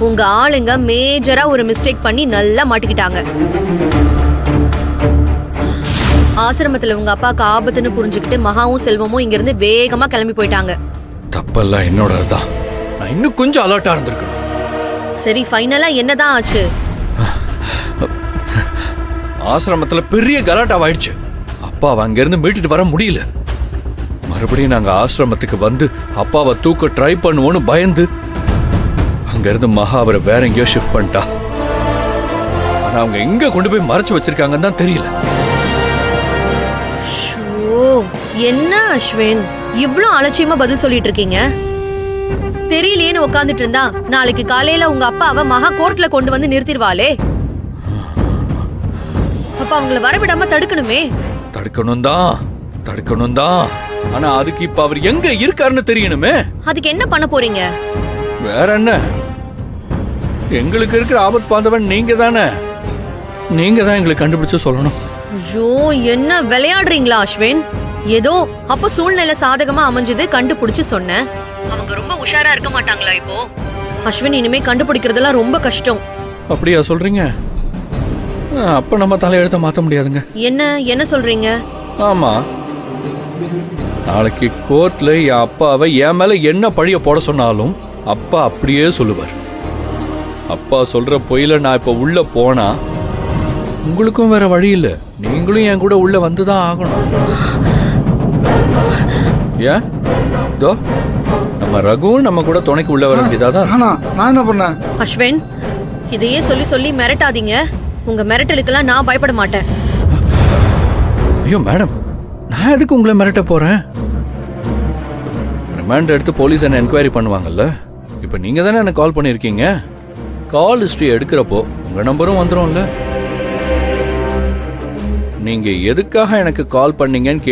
உங்க ஆளுங்க மேஜரா ஒரு மிஸ்டேக் பண்ணி நல்லா மாட்டிக்கிட்டாங்க. ஆசிரமத்துல உங்க அப்பாக்கு ஆபத்துன்னு புரிஞ்சுக்கிட்டு மகாவும் செல்வமும் இங்க இருந்து வேகமா கிளம்பி போயிட்டாங்க. தப்பெல்லாம் என்னோடதான். நான் இன்னும் கொஞ்சம் அலர்ட்டா இருந்திருக்கணும். சரி, ஃபைனலா என்னதான் ஆச்சு? ஆசிரமத்துல பெரிய கலாட்டாவாயிடுச்சு. அப்பாவை அங்கிருந்து மீட்டுட்டு வர முடியல. மறுபடியும் நாங்க ஆசிரமத்துக்கு வந்து அப்பாவை தூக்க ட்ரை பண்ணுவோன்னு பயந்து அங்கிருந்து மகா அவரை வேற எங்கேயோ ஷிஃப்ட் பண்ணிட்டா. ஆனா அவங்க எங்க கொண்டு போய் மறைச்சு வச்சிருக்காங்கன்னு தான் தெரியல. என்ன அஸ்வின், இவ்ளோ அலட்சியமா பதில் சொல்லிட்டு இருக்கீங்க? தெரியலையேன்னு உட்காந்துட்டு இருந்தா நாளைக்கு காலையில உங்க அப்பாவை மகா கோர்ட்ல கொண்டு வந்து நிறுத்திடுவாளே. அப்ப அவங்கள வரவிடாம தடுக்கணுமே. தடுக்கணும் தான். ஆனா அதுக்கு இப்ப அவர் எங்க இருக்காருன்னு தெரியணுமே. அதுக்கு என்ன பண்ண போறீங்க? வேற என்ன, எங்களுக்கு இருக்கிற ஆபத் பாந்தவன் நீங்க தானே. நீங்க தான் எங்களுக்கு கண்டுபிடிச்சு சொல்லணும். ஐயோ, என்ன விளையாடுறீங்களா அஸ்வின்? ஏதோ அப்ப சூழ்நிலை சாதகமா அமைஞ்சது, கண்டுபிடிச்சு சொன்னேன். அவங்க ரொம்ப உஷாரா இருக்க மாட்டாங்களா இப்போ? அஸ்வின், இனிமே கண்டுபிடிக்கிறதெல்லாம் ரொம்ப கஷ்டம். அப்படியா சொல்றீங்க? அப்ப நம்ம தலையெழுத்த மாத்த முடியாதுங்க. என்ன சொல்றீங்க? ஆமா, நாளைக்கு கோர்ட்ல என் அப்பாவை என் மேல என்ன பழிய போட சொன்னாலும் அப்பா அப்படியே சொல்லுவார். அப்பா சொல்ற பொய்ல நான் இப்ப உள்ள போனா உங்களுக்கும் வேற வழி இல்ல, நீங்களும் என் கூட உள்ள வந்துதான் ஆகணும். ஏன் நம்ம ரகு நம்ம கூட துணைக்கு உள்ள வர வேண்டியதாதான். நான் என்ன பண்ணேன்? அஸ்வின், இதையே சொல்லி சொல்லி மிரட்டாதீங்க. உங்க மிரட்டலுக்கெல்லாம் நான் பயப்பட மாட்டேன். ஐயோ மேடம், நான் எதுக்கு உங்களை மிரட்ட போறேன்? ரிமாண்ட் எடுத்து போலீஸ் என்ன என்கொயரி பண்ணுவாங்கல்ல. இப்ப நீங்க தானே எனக்கு கால் பண்ணிருக்கீங்க. கால் ஹிஸ்டரி எடுக்கிறப்போ உங்க நம்பரும் வந்துரும்ல. நீங்க எதுக்காக எனக்கு கால் பண்ணீங்கன்னு